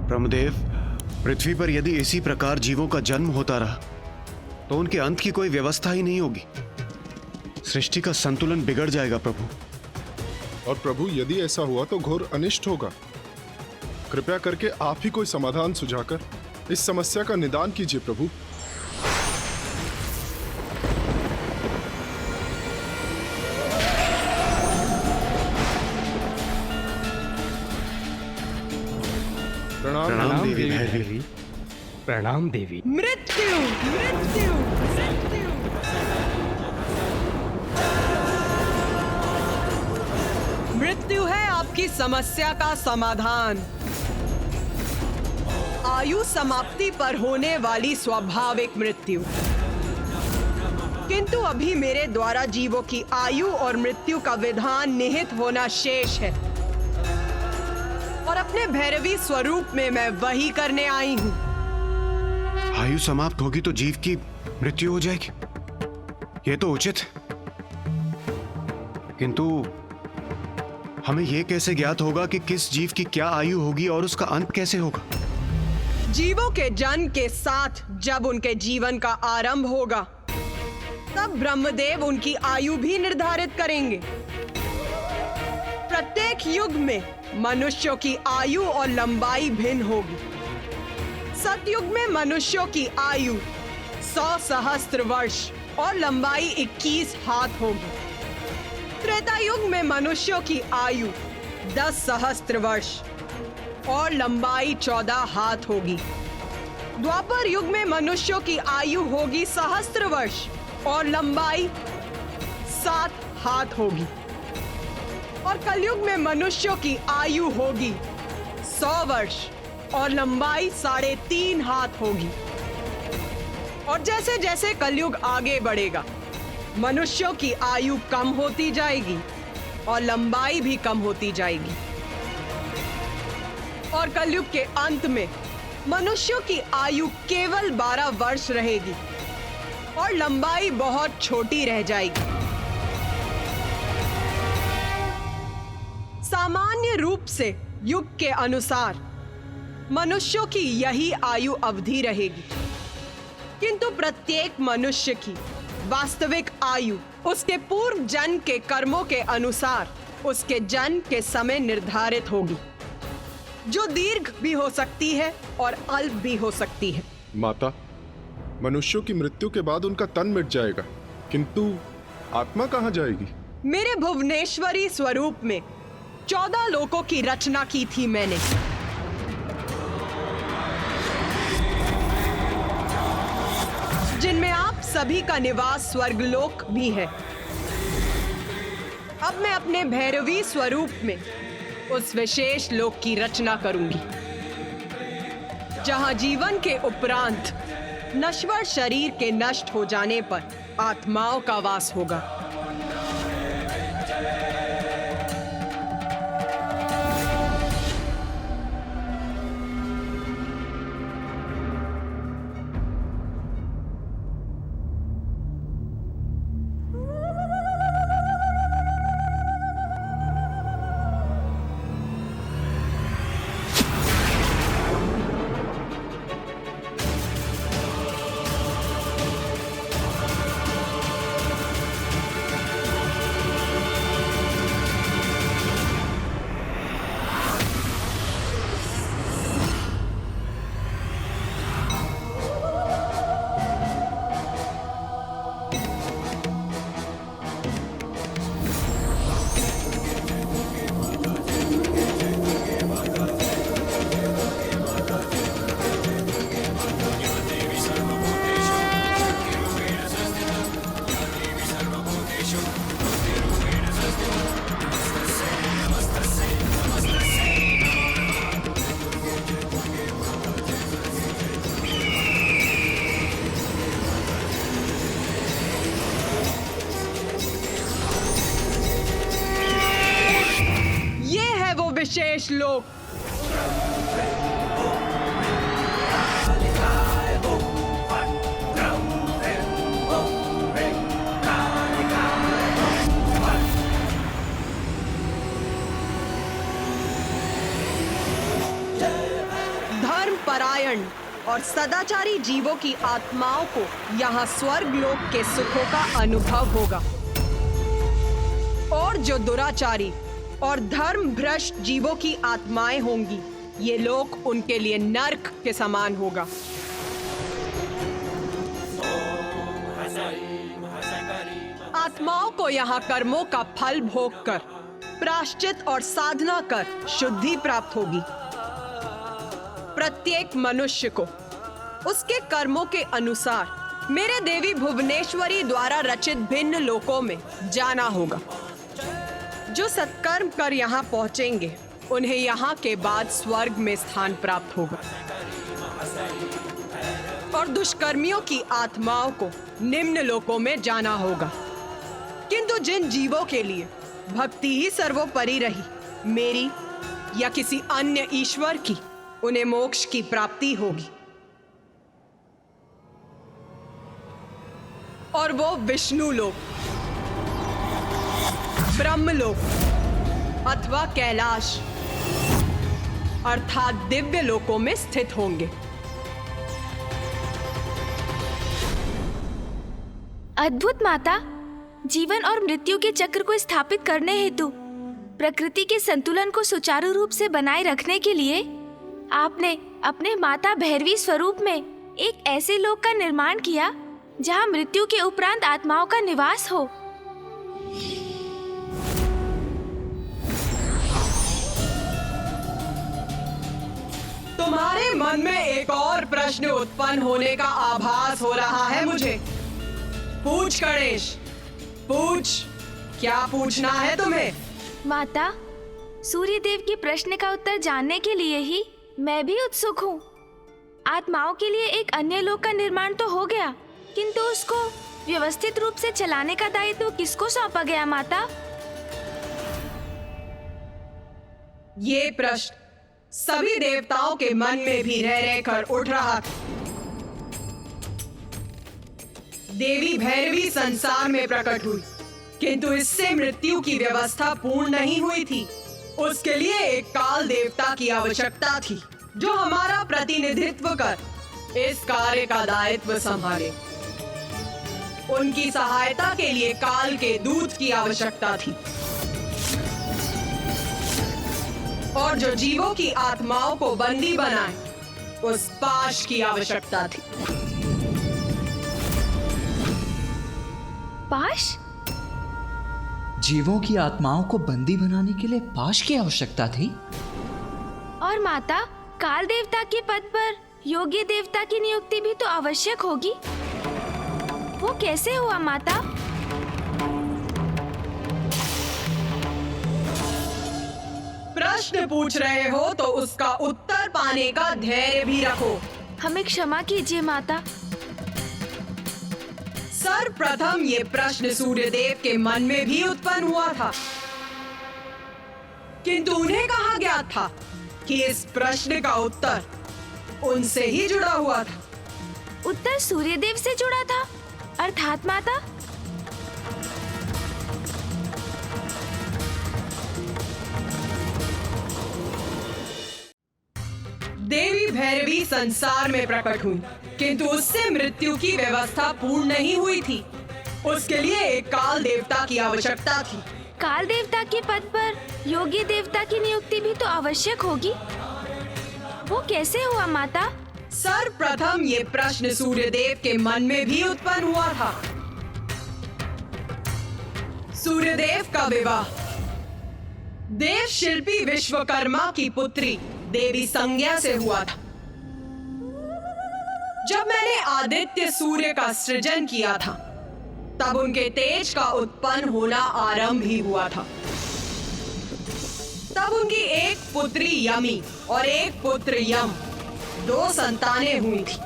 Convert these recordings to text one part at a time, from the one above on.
ब्रह्मदेव, पृथ्वी पर यदि इसी प्रकार जीवों का जन्म होता रहा तो उनके अंत की कोई व्यवस्था ही नहीं होगी। सृष्टि का संतुलन बिगड़ जाएगा प्रभु। और प्रभु, यदि ऐसा हुआ तो घोर अनिष्ट होगा। कृपया करके आप ही कोई समाधान सुझाकर इस समस्या का निदान कीजिए प्रभु। प्रणाम देवी भैरवी। प्रणाम देवी। मृत्यु मृत्यु मृत्यु। मृत्यु है आपकी समस्या का समाधान। आयु समाप्ति पर होने वाली स्वाभाविक मृत्यु। किंतु अभी मेरे द्वारा जीवों की आयु और मृत्यु का विधान निहित होना शेष है, और अपने भैरवी स्वरूप में मैं वही करने आई हूं। आयु समाप्त होगी तो जीव की मृत्यु हो जाएगी, ये तो उचित है। किंतु हमें यह कैसे ज्ञात होगा कि किस जीव की क्या आयु होगी और उसका अंत कैसे होगा? जीवों के जन्म के साथ जब उनके जीवन का आरंभ होगा, तब ब्रह्मदेव उनकी आयु भी निर्धारित करेंगे। प्रत्येक युग में मनुष्यों की आयु और लंबाई भिन्न होगी। सतयुग में मनुष्यों की आयु 100 सहस्त्र वर्ष और लंबाई 21 हाथ होगी। त्रेता युग में मनुष्यों की आयु 10 सहस्त्र वर्ष और लंबाई 14 हाथ होगी। द्वापर युग में मनुष्यों की आयु होगी सहस्त्र वर्ष और लंबाई 7 हाथ होगी। और कलयुग में मनुष्यों की आयु होगी 100 वर्ष और लंबाई 3.5 हाथ होगी। और जैसे जैसे कलयुग आगे बढ़ेगा, मनुष्यों की आयु कम होती जाएगी और लंबाई भी कम होती जाएगी। और कलयुग के अंत में मनुष्यों की आयु केवल 12 वर्ष रहेगी और लंबाई बहुत छोटी रह जाएगी। सामान्य रूप से युग के अनुसार मनुष्यों की यही आयु अवधि रहेगी, किंतु प्रत्येक मनुष्य की वास्तविक आयु उसके पूर्व जन्म के कर्मों के अनुसार उसके जन्म के समय निर्धारित होगी, जो दीर्घ भी हो सकती है और अल्प भी हो सकती है। माता, मनुष्यों की मृत्यु के बाद उनका तन मिट जाएगा, किंतु आत्मा कहाँ जाएगी? मेरे भुवनेश्वरी स्वरूप में 14 लोकों की रचना की थी मैंने। जिनमें आप सभी का निवास स्वर्गलोक भी है। अब मैं अपने भैरवी स्वरूप में उस विशेष लोक की रचना करूंगी, जहां जीवन के उपरांत नश्वर शरीर के नष्ट हो जाने पर आत्माओं का वास होगा। विशेष लोक। परायण और सदाचारी जीवों की आत्माओं को यहाँ स्वर्ग लोक के सुखों का अनुभव होगा, और जो दुराचारी और धर्म भ्रष्ट जीवों की आत्माएं होंगी, ये लोक उनके लिए नर्क के समान होगा। आत्माओं को यहाँ कर्मों का फल भोग कर, प्रायश्चित और साधना कर शुद्धि प्राप्त होगी। प्रत्येक मनुष्य को उसके कर्मों के अनुसार मेरे देवी भुवनेश्वरी द्वारा रचित भिन्न लोकों में जाना होगा। जो सत्कर्म कर यहाँ पहुंचेंगे, उन्हें यहाँ के बाद स्वर्ग में स्थान प्राप्त होगा, और दुष्कर्मियों की आत्माओं को निम्न लोकों में जाना होगा। किंतु जिन जीवों के लिए भक्ति ही सर्वोपरि रही, मेरी या किसी अन्य ईश्वर की, उन्हें मोक्ष की प्राप्ति होगी, और वो विष्णु लोक, ब्रह्मलोक अथवा कैलाश अर्थात दिव्य लोकों में स्थित होंगे। अद्भुत माता, जीवन और मृत्यु के चक्र को स्थापित करने हेतु प्रकृति के संतुलन को सुचारू रूप से बनाए रखने के लिए आपने अपने माता भैरवी स्वरूप में एक ऐसे लोक का निर्माण किया जहां मृत्यु के उपरांत आत्माओं का निवास हो। तुम्हारे मन में एक और प्रश्न उत्पन्न होने का आभास हो रहा है मुझे। पूछ गणेश, पूछ, क्या पूछना है तुम्हें? माता, सूर्य देव के प्रश्न का उत्तर जानने के लिए ही मैं भी उत्सुक हूँ। आत्माओं के लिए एक अन्य लोक का निर्माण तो हो गया, किंतु उसको व्यवस्थित रूप से चलाने का दायित्व किसको सौंपा गया माता? ये प्रश्न सभी देवताओं के मन में भी रह रहकर उठ रहा था। देवी भैरवी संसार में प्रकट हुई, किंतु इससे मृत्यु की व्यवस्था पूर्ण नहीं हुई थी। उसके लिए एक काल देवता की आवश्यकता थी, जो हमारा प्रतिनिधित्व कर इस कार्य का दायित्व संभाले। उनकी सहायता के लिए काल के दूत की आवश्यकता थी, और जो जीवों की आत्माओं को बंदी बनाए, उस पाश की आवश्यकता थी। पाश? जीवों की आत्माओं को बंदी बनाने के लिए पाश की आवश्यकता थी। और माता, काल देवता के पद पर योग्य देवता की नियुक्ति भी तो आवश्यक होगी। वो कैसे हुआ माता? प्रश्न पूछ रहे हो तो उसका उत्तर पाने का धैर्य भी रखो। हमें क्षमा कीजिए माता। सर्वप्रथम ये प्रश्न सूर्यदेव के मन में भी उत्पन्न हुआ था, किंतु उन्हें कहा गया था कि इस प्रश्न का उत्तर उनसे ही जुड़ा हुआ था। उत्तर सूर्यदेव से जुड़ा था, अर्थात माता? देवी भैरवी संसार में प्रकट हुई, किंतु उससे मृत्यु की व्यवस्था पूर्ण नहीं हुई थी। उसके लिए एक काल देवता की आवश्यकता थी। काल देवता के पद पर योग्य देवता की नियुक्ति भी तो आवश्यक होगी। वो कैसे हुआ माता? सर्वप्रथम ये प्रश्न सूर्यदेव के मन में भी उत्पन्न हुआ था। सूर्यदेव का विवाह देव शिल्पी विश्वकर्मा की पुत्री देवी संज्ञा से हुआ था। जब मैंने आदित्य सूर्य का सृजन किया था, तब उनके तेज का उत्पन्न होना आरंभ ही हुआ था। तब उनकी एक पुत्री यमी और एक पुत्र यम, 2 संतानें हुई थी।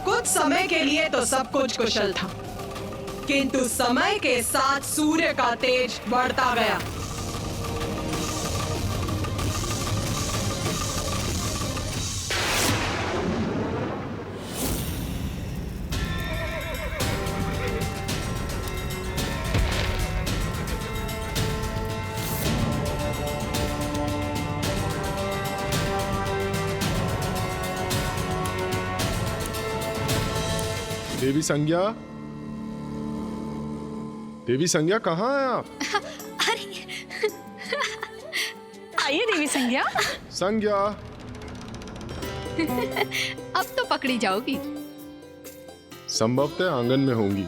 कुछ समय के लिए तो सब कुछ कुशल था, किंतु समय के साथ सूर्य का तेज बढ़ता गया। देवी संज्ञा, देवी संज्ञा कहाँ हैं आप? आइए देवी संज्ञा। संज्ञा, अब तो पकड़ी जाओगी। संभवतः आंगन में होंगी।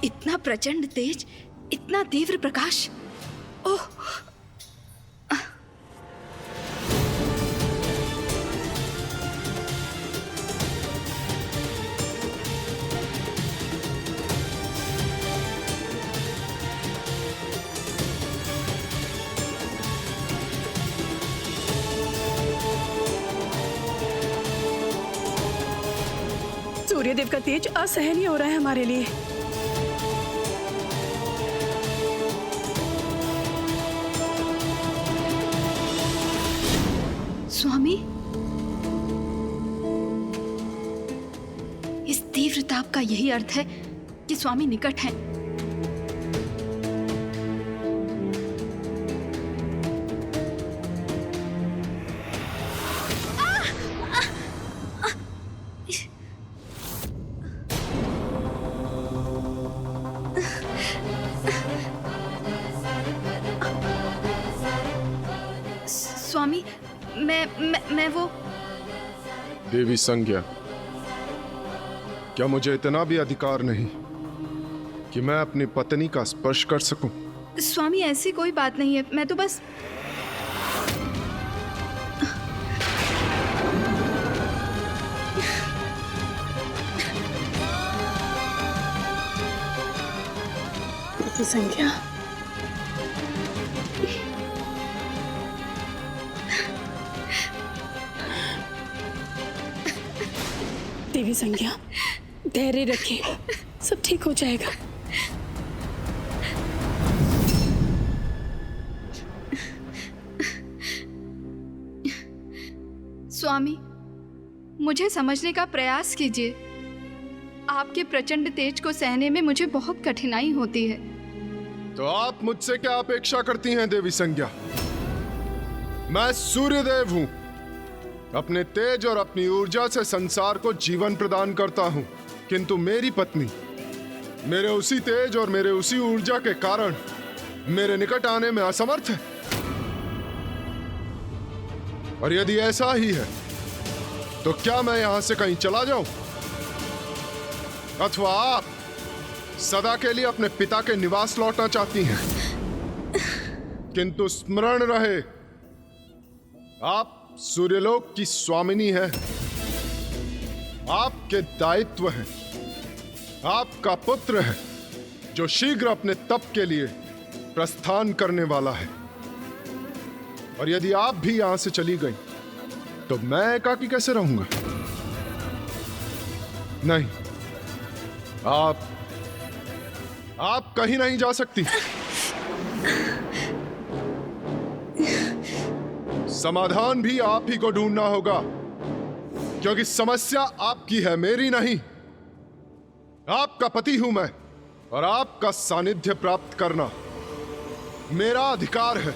इतना प्रचंड तेज, इतना तीव्र प्रकाश। ओह, सूर्यदेव का तेज असहनीय हो रहा है हमारे लिए। स्वामी, इस तीव्र ताप का यही अर्थ है कि स्वामी निकट हैं। स्वामी, मैं वो। देवी संज्ञा, क्या मुझे इतना भी अधिकार नहीं कि मैं अपनी पत्नी का स्पर्श कर सकूं? स्वामी, ऐसी कोई बात नहीं है, मैं तो बस। देवी संज्ञा, देवी संज्ञा, धैर्य रखिए, सब ठीक हो जाएगा। स्वामी, मुझे समझने का प्रयास कीजिए। आपके प्रचंड तेज को सहने में मुझे बहुत कठिनाई होती है। तो आप मुझसे क्या अपेक्षा करती हैं देवी संज्ञा? मैं सूर्यदेव हूं। अपने तेज और अपनी ऊर्जा से संसार को जीवन प्रदान करता हूं, किंतु मेरी पत्नी मेरे उसी तेज और मेरे उसी ऊर्जा के कारण मेरे निकट आने में असमर्थ है। और यदि ऐसा ही है तो क्या मैं यहां से कहीं चला जाऊं, अथवा आप सदा के लिए अपने पिता के निवास लौटना चाहती हैं? किंतु स्मरण रहे, आप सूर्यलोक की स्वामिनी है। आपके दायित्व है। आपका पुत्र है जो शीघ्र अपने तप के लिए प्रस्थान करने वाला है। और यदि आप भी यहां से चली गई तो मैं एकाकी कैसे रहूंगा? नहीं, आप कहीं नहीं जा सकती। समाधान भी आप ही को ढूंढना होगा, क्योंकि समस्या आपकी है, मेरी नहीं। आपका पति हूं मैं, और आपका सानिध्य प्राप्त करना मेरा अधिकार है।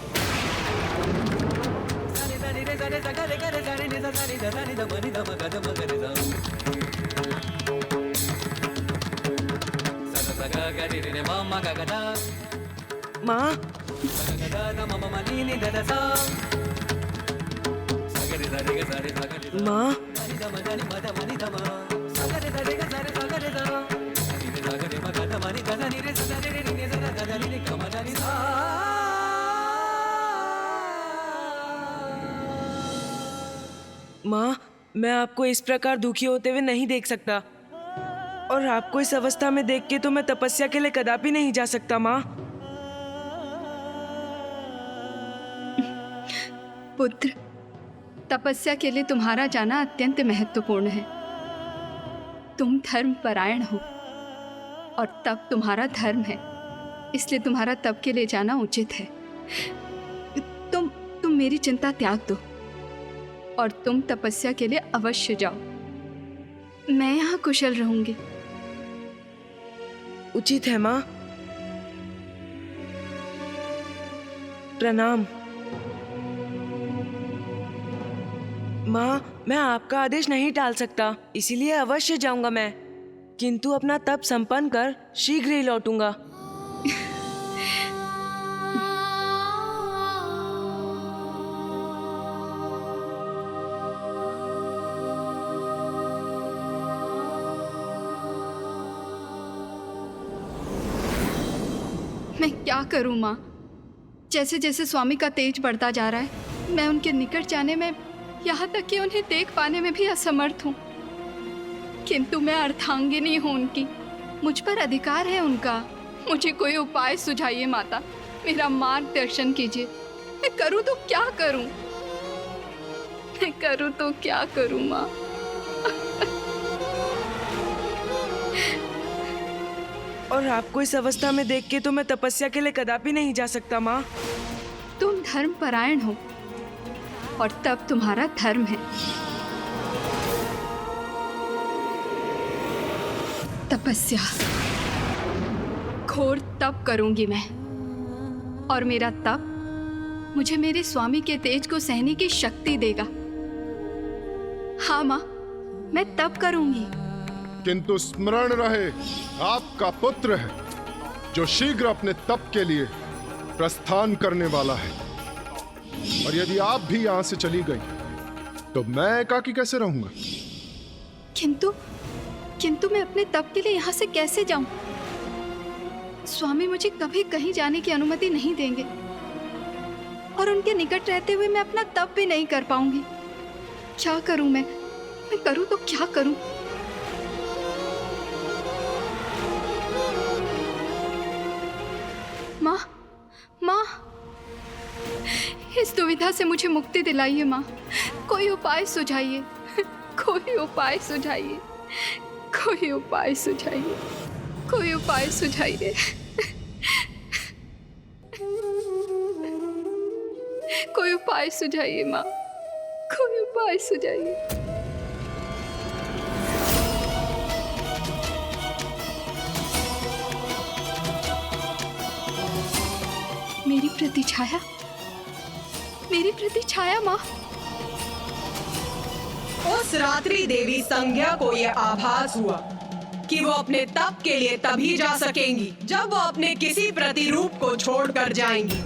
माँ, माँ, माँ, मैं आपको इस प्रकार दुखी होते हुए नहीं देख सकता, और आपको इस अवस्था में देख के तो मैं तपस्या के लिए कदापि नहीं जा सकता। माँ, पुत्र, तपस्या के लिए तुम्हारा जाना अत्यंत महत्वपूर्ण है। तुम धर्म परायण हो और तप तुम्हारा धर्म है, इसलिए तुम्हारा तप के लिए जाना उचित है। तुम मेरी चिंता त्याग दो और तुम तपस्या के लिए अवश्य जाओ। मैं यहाँ कुशल रहूंगी। उचित है माँ। प्रणाम। माँ, मैं आपका आदेश नहीं टाल सकता, इसीलिए अवश्य जाऊंगा मैं, किंतु अपना तप संपन्न कर शीघ्र ही लौटूंगा। मैं क्या करूं माँ? जैसे जैसे स्वामी का तेज बढ़ता जा रहा है, मैं उनके निकट जाने में, यहाँ तक कि उन्हें देख पाने में भी असमर्थ हूँ। किंतु मैं अर्धांगिनी हूँ उनकी, मुझ पर अधिकार है उनका। मुझे कोई उपाय सुझाइए माता, मेरा मार्गदर्शन कीजिए। मैं करूँ तो क्या करूँ? मैं करूँ तो क्या करूँ माँ? और आपको इस अवस्था में देख के तो मैं तपस्या के लिए कदापि नहीं जा सकता माँ। तुम धर्म परायण हो और तब तुम्हारा धर्म है। तपस्या, घोर तप करूंगी मैं, और मेरा तप मुझे मेरे स्वामी के तेज को सहने की शक्ति देगा। हाँ माँ, मैं तप करूंगी। किंतु स्मरण रहे, आपका पुत्र है जो शीघ्र अपने तप के लिए प्रस्थान करने वाला है, और यदि आप भी यहां से चली गई तो मैं एकाकी कैसे रहूंगा? किंतु मैं अपने तप के लिए यहाँ से कैसे जाऊं? स्वामी मुझे कभी कहीं जाने की अनुमति नहीं देंगे, और उनके निकट रहते हुए मैं अपना तप भी नहीं कर पाऊंगी। क्या करूं मैं करूं तो क्या करूं? माँ, इस दुविधा से मुझे मुक्ति दिलाइए माँ। कोई उपाय सुझाइए, कोई उपाय सुझाइए, कोई उपाय सुझाइए, कोई उपाय सुझाइए, कोई उपाय सुझाइए माँ, कोई उपाय सुझाइए। मेरी प्रतिछाया माँ। उस रात्रि देवी संज्ञा को यह आभास हुआ कि वो अपने तप के लिए तभी जा सकेंगी जब वो अपने किसी प्रतिरूप को छोड़कर जाएंगी,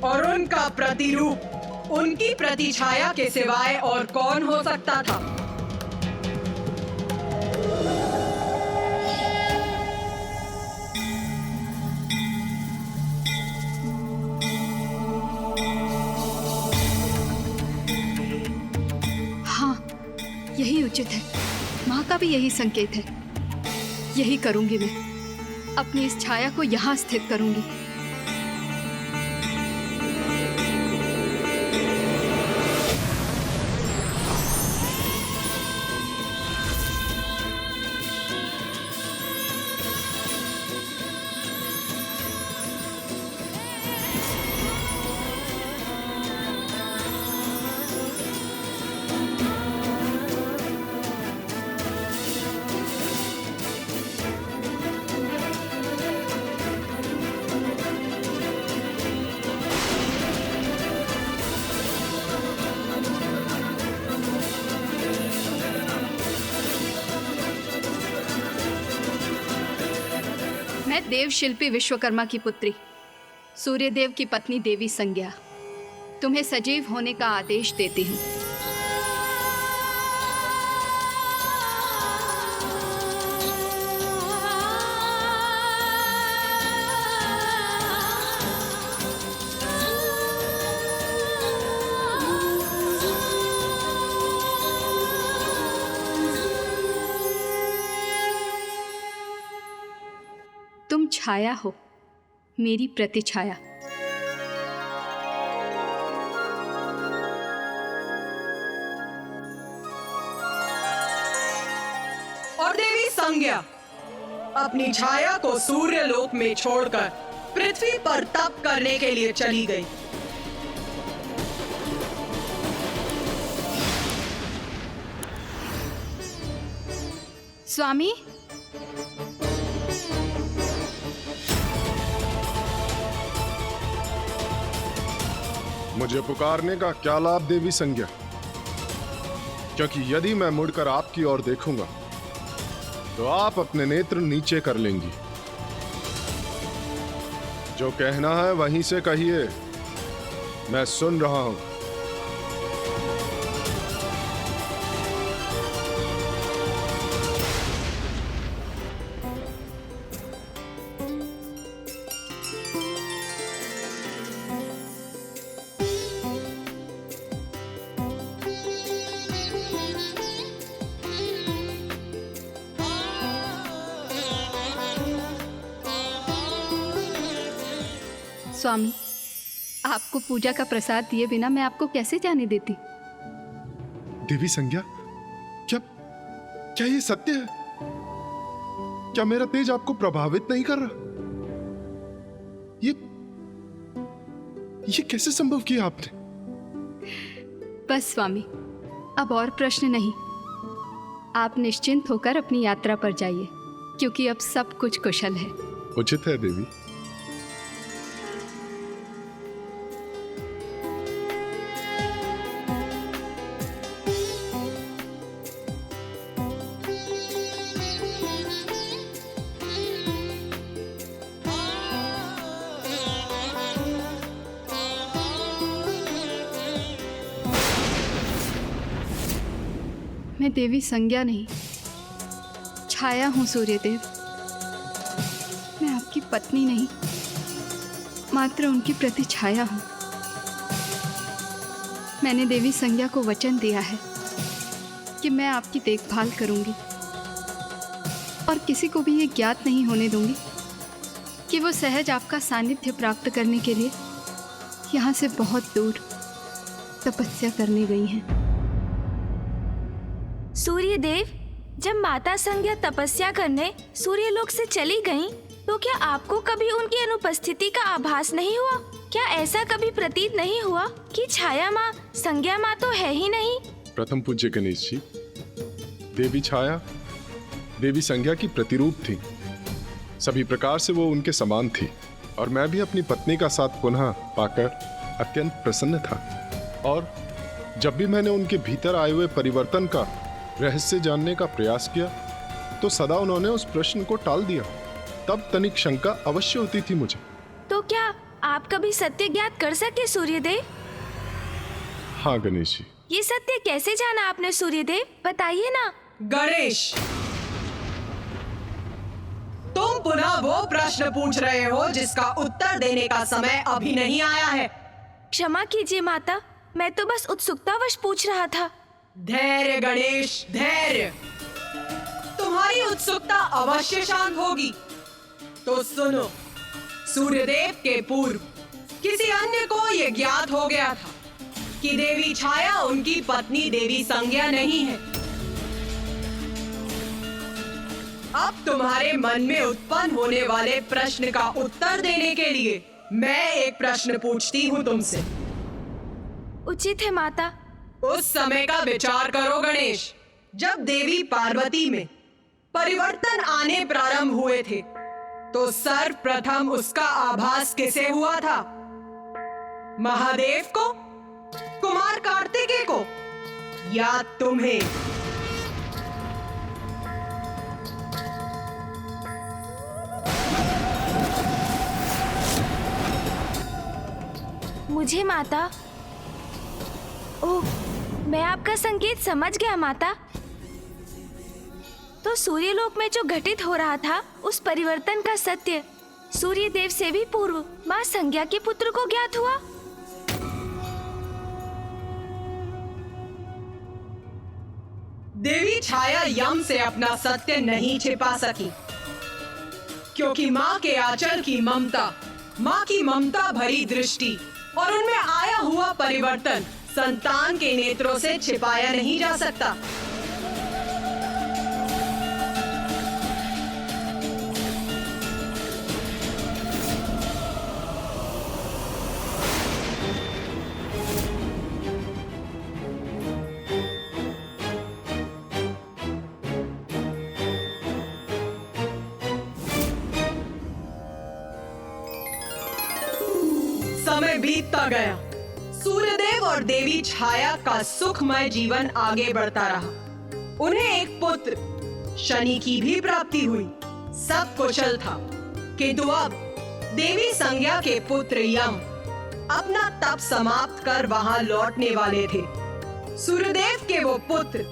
और उनका प्रतिरूप उनकी प्रतिछाया के सिवाय और कौन हो सकता था? यही उचित है, माँ का भी यही संकेत है। यही करूंगी मैं, अपनी इस छाया को यहाँ स्थित करूंगी। मैं देव शिल्पी विश्वकर्मा की पुत्री, सूर्यदेव की पत्नी देवी संज्ञा, तुम्हें सजीव होने का आदेश देती हूँ। तुम छाया हो, मेरी प्रतिछाया। और देवी संज्ञा अपनी छाया को सूर्यलोक में छोड़कर पृथ्वी पर तप करने के लिए चली गई। स्वामी, मुझे पुकारने का क्या लाभ देवी संज्ञा? क्योंकि यदि मैं मुड़कर आपकी ओर देखूंगा तो आप अपने नेत्र नीचे कर लेंगी। जो कहना है वहीं से कहिए, मैं सुन रहा हूं। स्वामी, आपको पूजा का प्रसाद दिए बिना मैं आपको कैसे जाने देती? देवी संज्ञा, क्या क्या ये सत्य है? क्या मेरा तेज आपको प्रभावित नहीं कर रहा? ये कैसे संभव किया आपने? बस स्वामी, अब और प्रश्न नहीं। आप निश्चिंत होकर अपनी यात्रा पर जाइए, क्योंकि अब सब कुछ कुशल है। उचित है देवी। मैं देवी संज्ञा नहीं, छाया हूं सूर्यदेव। मैं आपकी पत्नी नहीं, मात्र उनकी प्रति छाया हूं। मैंने देवी संज्ञा को वचन दिया है कि मैं आपकी देखभाल करूंगी और किसी को भी ये ज्ञात नहीं होने दूंगी कि वो सहज आपका सानिध्य प्राप्त करने के लिए यहाँ से बहुत दूर तपस्या करने गई हैं। सूर्यदेव, जब माता संज्ञा तपस्या करने सूर्यलोक से चली गईं, तो क्या आपको कभी उनकी अनुपस्थिति का आभास नहीं हुआ? क्या ऐसा कभी प्रतीत नहीं हुआ कि छाया माँ संज्ञा माँ तो है ही नहीं? प्रथम पूज्य गणेश जी, देवी छाया देवी संज्ञा की प्रतिरूप थी। सभी प्रकार से वो उनके समान थी और मैं भी अपनी पत्नी का साथ पुनः पाकर अत्यंत प्रसन्न था। और जब भी मैंने उनके भीतर आए हुए परिवर्तन का रहस्य जानने का प्रयास किया तो सदा उन्होंने उस प्रश्न को टाल दिया। तब तनिक शंका अवश्य होती थी मुझे। तो क्या आप कभी सत्य ज्ञात कर सके सूर्यदेव? हाँ गणेश जी। ये सत्य कैसे जाना आपने सूर्यदेव, बताइए ना। गणेश, तुम पुनः वो प्रश्न पूछ रहे हो जिसका उत्तर देने का समय अभी नहीं आया है। क्षमा कीजिए माता, मैं तो बस उत्सुकतावश पूछ रहा था। धैर्य गणेश, धैर्य। तुम्हारी उत्सुकता अवश्य शांत होगी। तो सुनो, सूर्यदेव के पूर्व किसी अन्य को यह ज्ञात हो गया था कि देवी छाया उनकी पत्नी देवी संज्ञा नहीं है। अब तुम्हारे मन में उत्पन्न होने वाले प्रश्न का उत्तर देने के लिए मैं एक प्रश्न पूछती हूँ तुमसे। उचित है माता। उस समय का विचार करो गणेश, जब देवी पार्वती में परिवर्तन आने प्रारंभ हुए थे तो सर्वप्रथम उसका आभास किसे हुआ था? महादेव को, कुमार कार्तिकेय को, या तुम्हें? मुझे माता। ओह, मैं आपका संकेत समझ गया माता। तो सूर्यलोक में जो घटित हो रहा था उस परिवर्तन का सत्य सूर्यदेव से भी पूर्व माँ संज्ञा के पुत्र को ज्ञात हुआ। देवी छाया यम से अपना सत्य नहीं छिपा सकी, क्योंकि माँ के आंचल की ममता, माँ की ममता भरी दृष्टि और उनमें आया हुआ परिवर्तन संतान के नेत्रों से छिपाया नहीं जा सकता। समय बीतता गया। सूर्यदेव और देवी छाया का सुखमय जीवन आगे बढ़ता रहा। उन्हें एक पुत्र शनि की भी प्राप्ति हुई। सब कुशल था, किंतु अब देवी संज्ञा के पुत्र यम अपना तप समाप्त कर वहां लौटने वाले थे। सूर्यदेव के वो पुत्र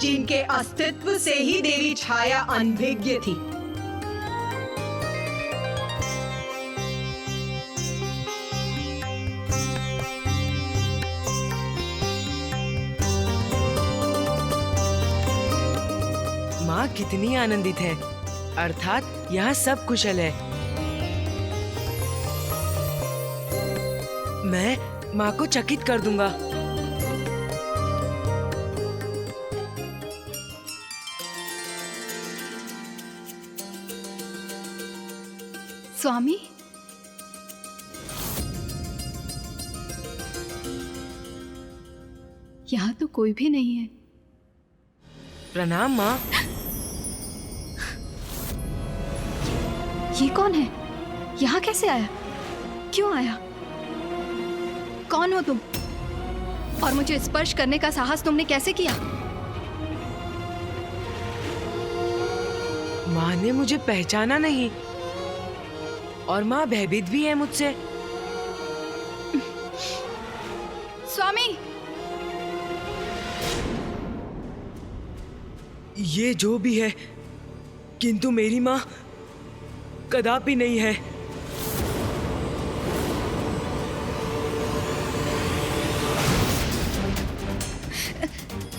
जिनके अस्तित्व से ही देवी छाया अनभिज्ञ थी। माँ कितनी आनंदित है, अर्थात यहाँ सब कुशल है। मैं माँ को चकित कर दूंगा। स्वामी, यहाँ तो कोई भी नहीं है। प्रणाम माँ। ये कौन है? यहाँ कैसे आया? क्यों आया? कौन हो तुम? और मुझे स्पर्श करने का साहस तुमने कैसे किया? माँ ने मुझे पहचाना नहीं और माँ भयभीत भी है मुझसे। स्वामी, ये जो भी है, किंतु मेरी माँ कदापि नहीं है।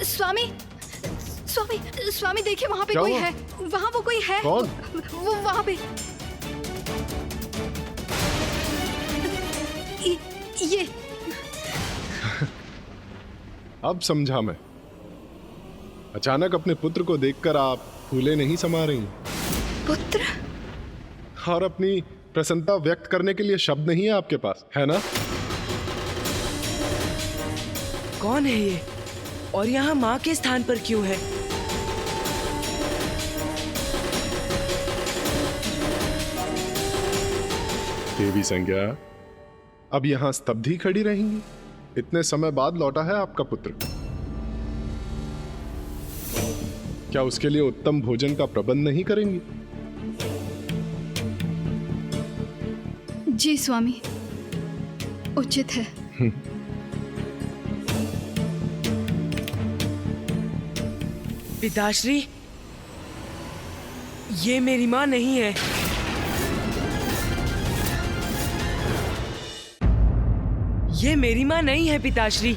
स्वामी, स्वामी, स्वामी देखिए वहाँ पे क्या कोई हुआ? है। वहाँ वो कोई है। कौन? वो वहाँ पे। ये अब समझा मैं। अचानक अपने पुत्र को देखकर आप फूले नहीं समा रही, पुत्र। और अपनी प्रसन्नता व्यक्त करने के लिए शब्द नहीं है आपके पास, है ना? कौन है ये और यहाँ माँ के स्थान पर क्यों है? देवी संज्ञा, अब यहाँ स्तब्ध ही खड़ी रहेंगी? इतने समय बाद लौटा है आपका पुत्र। क्या उसके लिए उत्तम भोजन का प्रबंध नहीं करेंगी? जी स्वामी, उचित है। पिताश्री, ये मेरी माँ नहीं है। ये मेरी माँ नहीं है पिताश्री।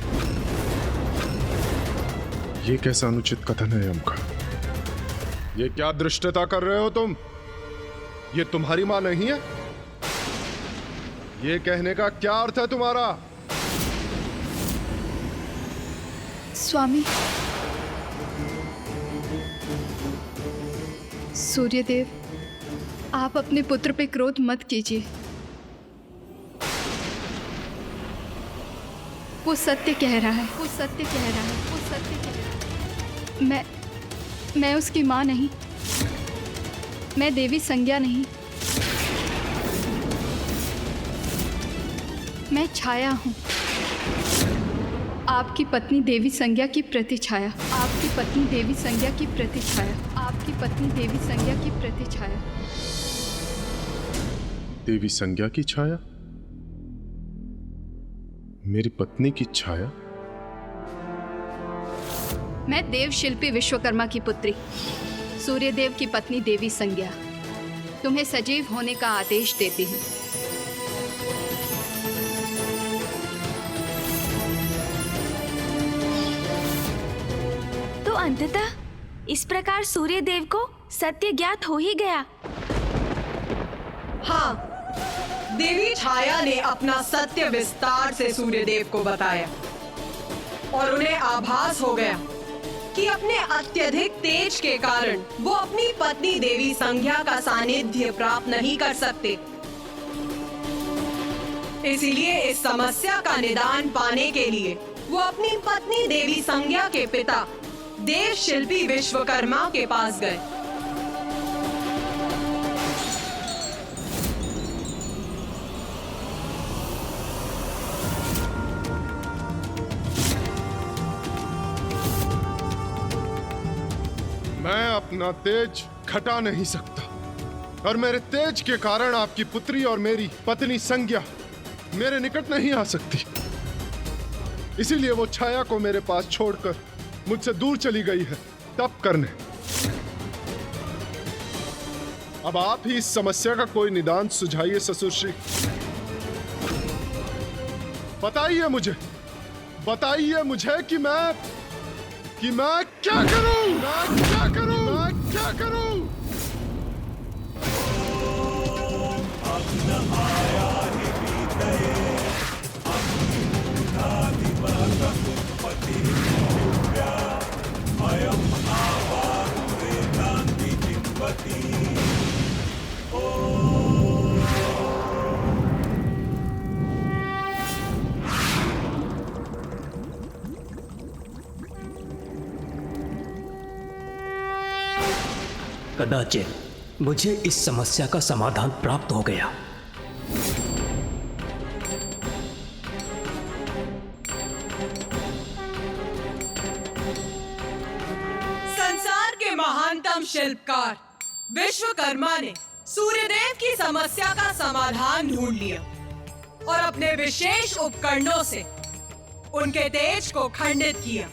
ये कैसा अनुचित कथन है हमका? ये क्या दृष्टता कर रहे हो तुम? ये तुम्हारी माँ नहीं है? ये कहने का क्या अर्थ है तुम्हारा? स्वामी, सूर्यदेव, आप अपने पुत्र पे क्रोध मत कीजिए। वो सत्य कह रहा है। वो सत्य कह रहा है। वो सत्य कह रहा है। मैं उसकी माँ नहीं। मैं देवी संज्ञा नहीं। मैं छाया हूँ, आपकी पत्नी देवी संज्ञा की प्रतिछाया। आपकी पत्नी देवी संज्ञा की प्रतिछाया। आपकी पत्नी देवी संज्ञा की प्रतिछाया। देवी संज्ञा की छाया? मेरी पत्नी की छाया? मैं देव शिल्पी विश्वकर्मा की पुत्री, सूर्यदेव की पत्नी देवी संज्ञा, तुम्हें सजीव होने का आदेश देती हूँ। तो अंततः इस प्रकार सूर्यदेव को सत्य ज्ञात हो ही गया। हाँ, देवी छाया ने अपना सत्य विस्तार से सूर्यदेव को बताया और उन्हें आभास हो गया कि अपने अत्यधिक तेज के कारण वो अपनी पत्नी देवी संज्ञा का सानिध्य प्राप्त नहीं कर सकते। इसीलिए इस समस्या का निदान पाने के लिए वो अपनी पत्नी देवी संज्ञा के पिता देव शिल्पी विश्वकर्मा के पास गए। अपना तेज घटा नहीं सकता, और मेरे तेज के कारण आपकी पुत्री और मेरी पत्नी संज्ञा मेरे निकट नहीं आ सकती। इसीलिए वो छाया को मेरे पास छोड़कर मुझसे दूर चली गई है तप करने। अब आप ही इस समस्या का कोई निदान सुझाइए ससुर श्री। बताइए मुझे कि मैं क्या करूं? मैं क्या करूं? कदाचित मुझे इस समस्या का समाधान प्राप्त हो गया। संसार के महानतम शिल्पकार विश्वकर्मा ने सूर्यदेव की समस्या का समाधान ढूंढ लिया और अपने विशेष उपकरणों से उनके तेज को खंडित किया।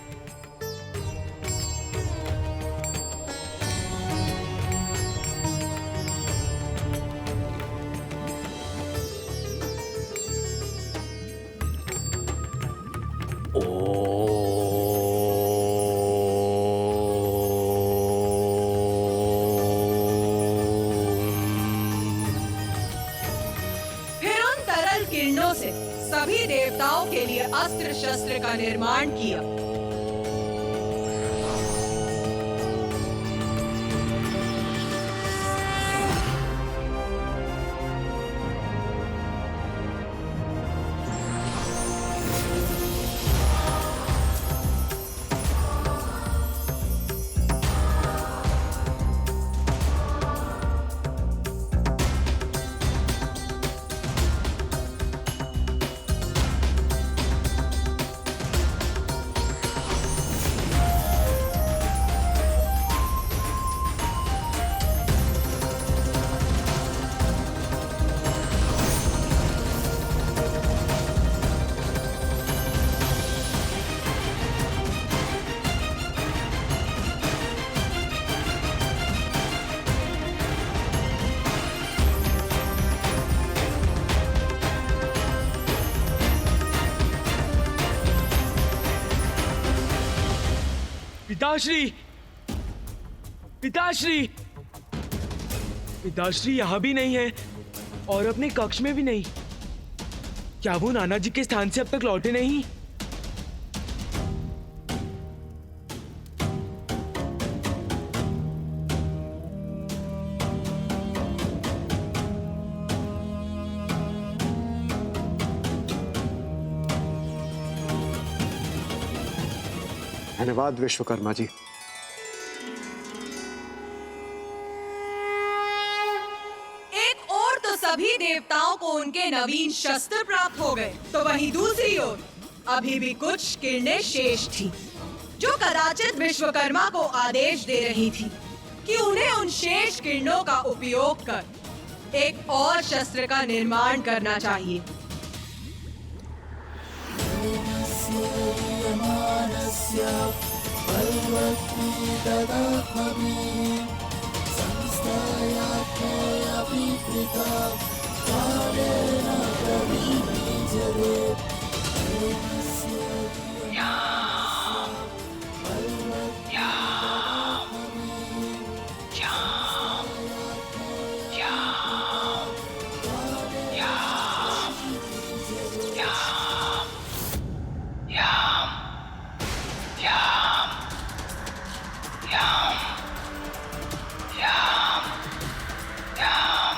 किरणों से सभी देवताओं के लिए अस्त्र शस्त्र का निर्माण किया। पिताश्री यहाँ भी नहीं है और अपने कक्ष में भी नहीं। क्या वो नाना जी के स्थान से अब तक लौटे नहीं? धन्यवाद विश्वकर्मा जी। एक ओर तो सभी देवताओं को उनके नवीन शस्त्र प्राप्त हो गए, तो वहीं दूसरी ओर अभी भी कुछ किरणें शेष थी, जो कदाचित विश्वकर्मा को आदेश दे रही थी कि उन्हें उन शेष किरणों का उपयोग कर एक और शस्त्र का निर्माण करना चाहिए।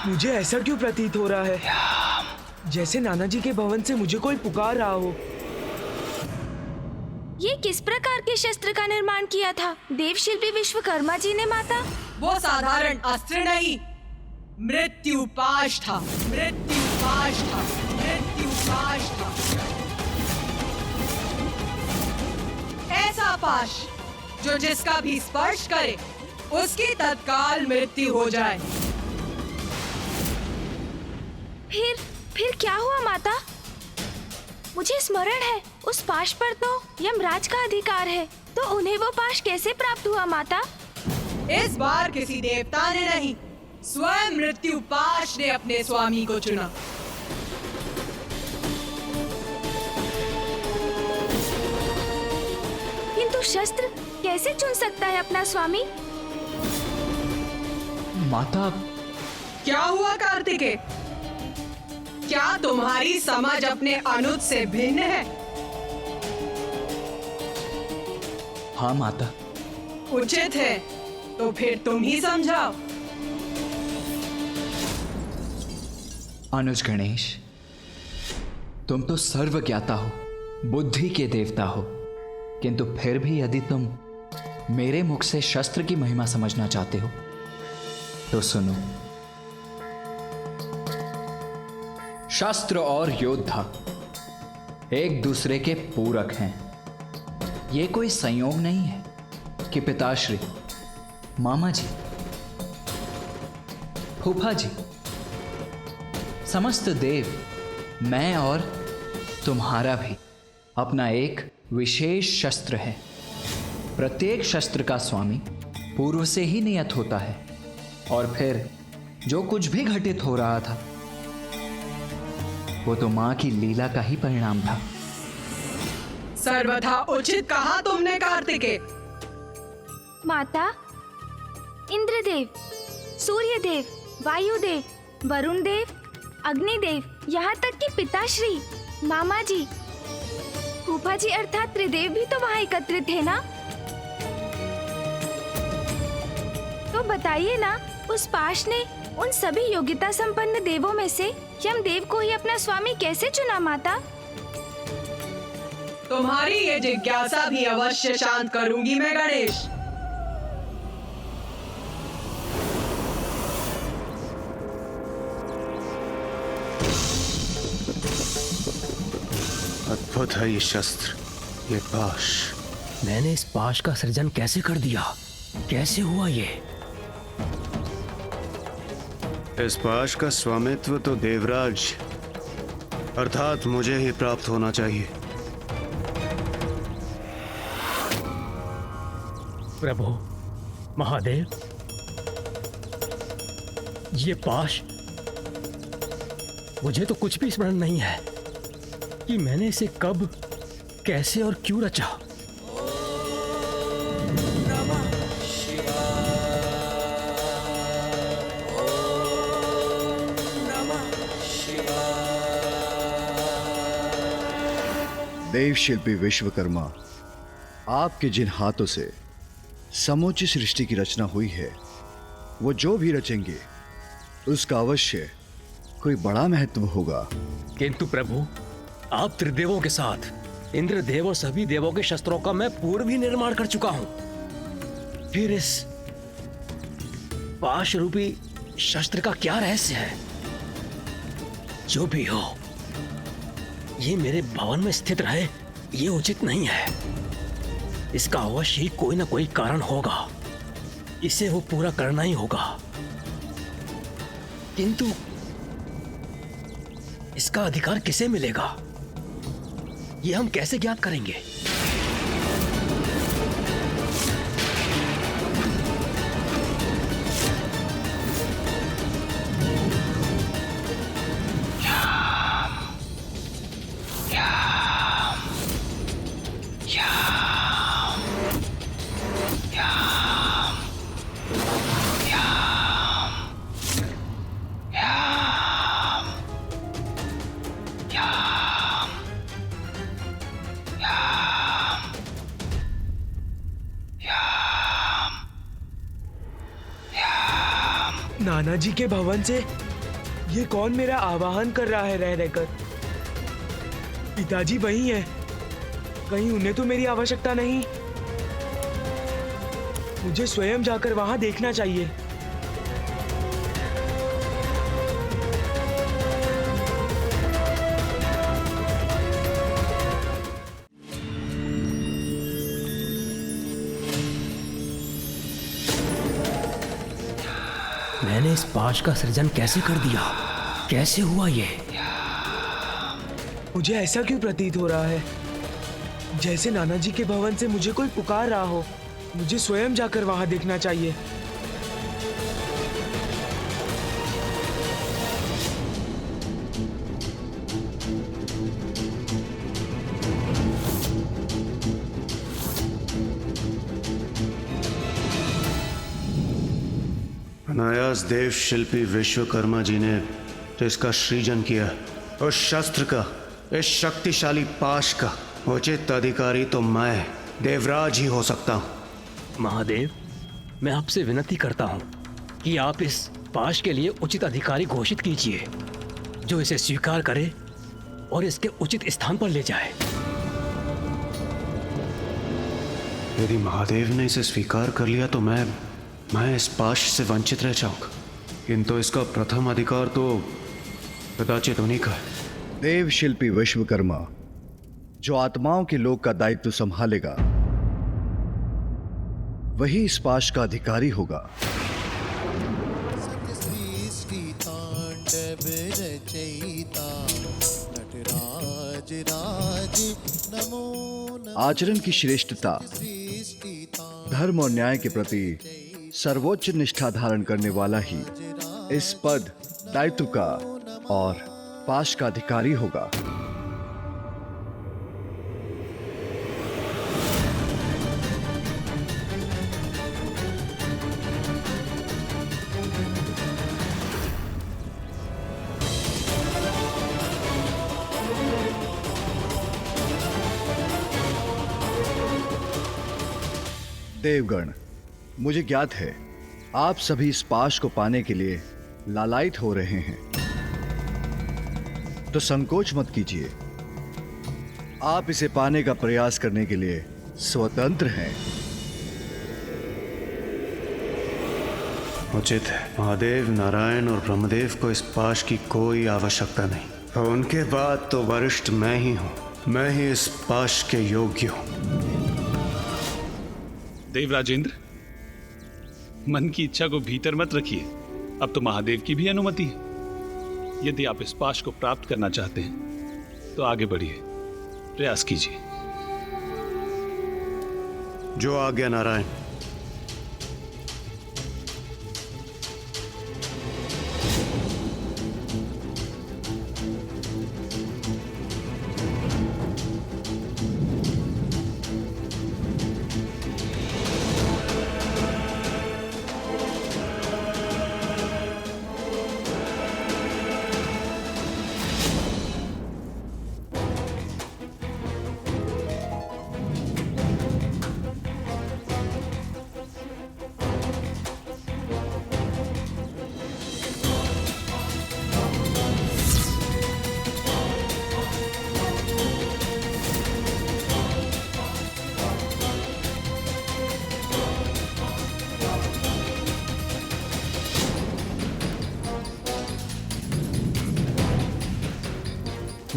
मुझे ऐसा क्यों प्रतीत हो रहा है जैसे नाना जी के भवन से मुझे कोई पुकार रहा हो। ये किस प्रकार के शस्त्र का निर्माण किया था देवशिल्पी विश्वकर्मा जी ने माता? वो साधारण अस्त्र नहीं, मृत्युपाश था। ऐसा पाश जो जिसका भी स्पर्श करे उसकी तत्काल मृत्यु हो जाए। फिर क्या हुआ माता? मुझे स्मरण है उस पाश पर तो यमराज का अधिकार है, तो उन्हें वो पाश कैसे प्राप्त हुआ माता? इस बार किसी देवता ने नहीं, स्वयं मृत्यु पाश ने अपने स्वामी को चुना। किंतु शस्त्र कैसे चुन सकता है अपना स्वामी? माता, क्या हुआ कार्तिकेय? क्या तुम्हारी समझ अपने अनुज से भिन्न है? हाँ माता। उचित है, तो फिर तुम ही समझाओ। अनुज गणेश, तुम तो सर्वज्ञाता हो, बुद्धि के देवता हो, किंतु फिर भी यदि तुम मेरे मुख से शस्त्र की महिमा समझना चाहते हो तो सुनो। शस्त्र और योद्धा एक दूसरे के पूरक हैं। ये कोई संयोग नहीं है कि पिताश्री, मामा जी, फूफा जी, समस्त देव, मैं और तुम्हारा भी अपना एक विशेष शस्त्र है। प्रत्येक शस्त्र का स्वामी पूर्व से ही नियत होता है, और फिर जो कुछ भी घटित हो रहा था वो तो मां की लीला का ही परिणाम था। सर्वथा उचित कहा तुमने कार्तिकेय। माता, इंद्रदेव, सूर्यदेव, वायुदेव, वरुण देव, अग्निदेव, यहाँ तक कि पिताश्री, मामा जी, फूफा जी अर्थात त्रिदेव भी तो वहाँ एकत्रित थे ना? तो बताइए ना, उस पाश ने उन सभी योग्यता संपन्न देवों में से यमदेव को ही अपना स्वामी कैसे चुना माता? तुम्हारी ये जिज्ञासा भी अवश्य शांत करूंगी मैं गणेश। अद्भुत है ये शस्त्र, ये पाश। मैंने इस पाश का सृजन कैसे कर दिया? कैसे हुआ ये? इस पाश का स्वामित्व तो देवराज अर्थात मुझे ही प्राप्त होना चाहिए। प्रभु, महादेव, ये पाश, मुझे तो कुछ भी स्मरण नहीं है कि मैंने इसे कब, कैसे और क्यों रचा। देव शिल्पी विश्वकर्मा, आपके जिन हाथों से समूची सृष्टि की रचना हुई है, वो जो भी रचेंगे उसका अवश्य कोई बड़ा महत्व होगा। किंतु प्रभु, आप त्रिदेवों के साथ इंद्रदेव और सभी देवों के शस्त्रों का मैं पूर्व ही निर्माण कर चुका हूं। फिर इस पाश रूपी शस्त्र का क्या रहस्य है? जो भी हो, ये मेरे भवन में स्थित रहे, ये उचित नहीं है। इसका अवश्य ही कोई ना कोई कारण होगा, इसे वो पूरा करना ही होगा। किंतु इसका अधिकार किसे मिलेगा, ये हम कैसे ज्ञात करेंगे? नाना जी के भवन से ये कौन मेरा आवाहन कर रहा है रह रहकर? पिताजी वही है, कहीं उन्हें तो मेरी आवश्यकता नहीं? मुझे स्वयं जाकर वहां देखना चाहिए। मैंने इस पाश का सृजन कैसे कर दिया? कैसे हुआ ये? मुझे ऐसा क्यों प्रतीत हो रहा है जैसे नाना जी के भवन से मुझे कोई पुकार रहा हो। मुझे स्वयं जाकर वहां देखना चाहिए। अनायास देव शिल्पी विश्वकर्मा जी ने इसका सृजन किया। उस शस्त्र का, इस शक्तिशाली पाश का उचित अधिकारी तो मैं देवराज ही हो सकता हूं। महादेव, मैं आपसे विनती करता हूं कि आप इस पाश के लिए उचित अधिकारी घोषित कीजिए, जो इसे स्वीकार करे और इसके उचित स्थान पर ले जाए। यदि महादेव ने इसे स्वीकार कर लिया तो मैं इस पाश से वंचित रह जाऊंगा, किंतु इसका प्रथम अधिकार तो कदाचित उन्हीं का है। देव शिल्पी विश्वकर्मा जो आत्माओं के लोक का दायित्व संभालेगा वही इस पाश का अधिकारी होगा। आचरण की श्रेष्ठता, धर्म और न्याय के प्रति सर्वोच्च निष्ठा धारण करने वाला ही इस पद, दायित्व का और पाश का अधिकारी होगा। देवगण, मुझे ज्ञात है आप सभी इस पाश को पाने के लिए लालायित हो रहे हैं, तो संकोच मत कीजिए। आप इसे पाने का प्रयास करने के लिए स्वतंत्र हैं। उचित है। महादेव, नारायण और ब्रह्मदेव को इस पाश की कोई आवश्यकता नहीं, और उनके बाद तो वरिष्ठ मैं ही हूं। मैं ही इस पाश के योग्य हूं। देवराजेंद्र, मन की इच्छा को भीतर मत रखिए। अब तो महादेव की भी अनुमति है। यदि आप इस पाश को प्राप्त करना चाहते हैं तो आगे बढ़िए, प्रयास कीजिए। जो आज्ञा नारायण।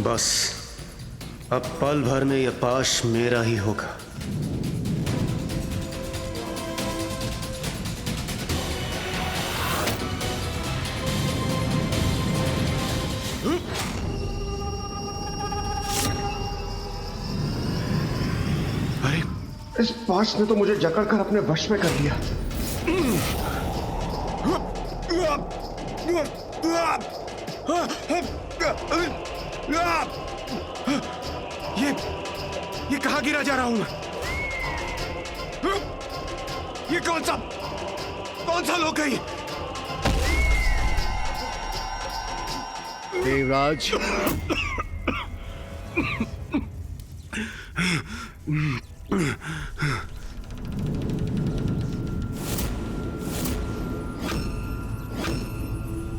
बस अब पल भर में यह पाश मेरा ही होगा। अरे, इस पाश ने तो मुझे जकड़कर अपने वश में कर लिया। ये कहां गिरा जा रहा हूं मैं? ये कौन सा लोक है ये? देवराज,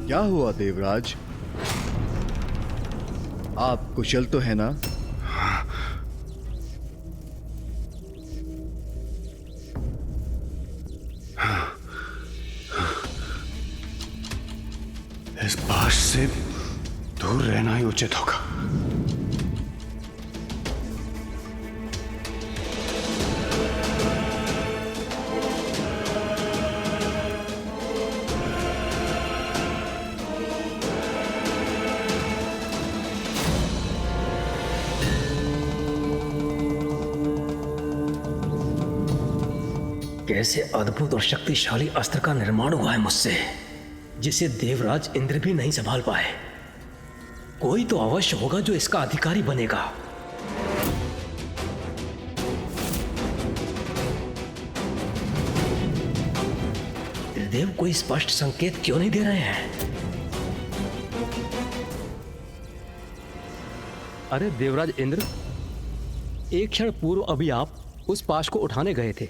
क्या हुआ देवराज? आप कुशल तो है ना? इस पाश से दूर रहना ही उचित होगा। कैसे अद्भुत और शक्तिशाली अस्त्र का निर्माण हुआ है मुझसे, जिसे देवराज इंद्र भी नहीं संभाल पाए। कोई तो अवश्य होगा जो इसका अधिकारी बनेगा। त्रिदेव कोई स्पष्ट संकेत क्यों नहीं दे रहे हैं? अरे देवराज इंद्र, एक क्षण पूर्व अभी आप उस पाश को उठाने गए थे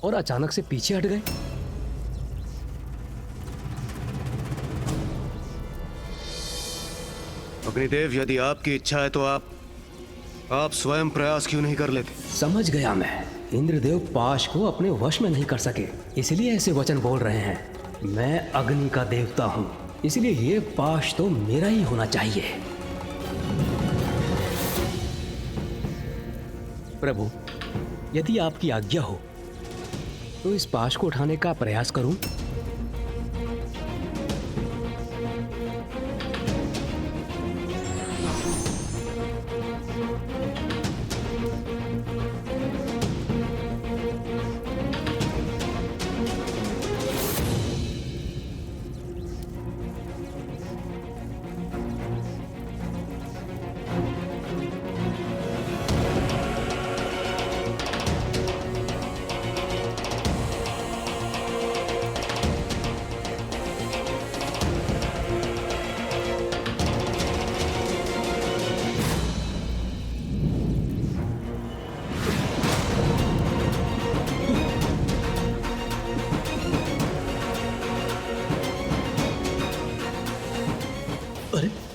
और अचानक से पीछे हट गए। अग्निदेव, यदि आपकी इच्छा है तो आप स्वयं प्रयास क्यों नहीं कर लेते? समझ गया मैं। इंद्रदेव पाश को अपने वश में नहीं कर सके, इसलिए ऐसे वचन बोल रहे हैं। मैं अग्नि का देवता हूं, इसलिए ये पाश तो मेरा ही होना चाहिए। प्रभु, यदि आपकी आज्ञा हो तो इस पाश को उठाने का प्रयास करूं।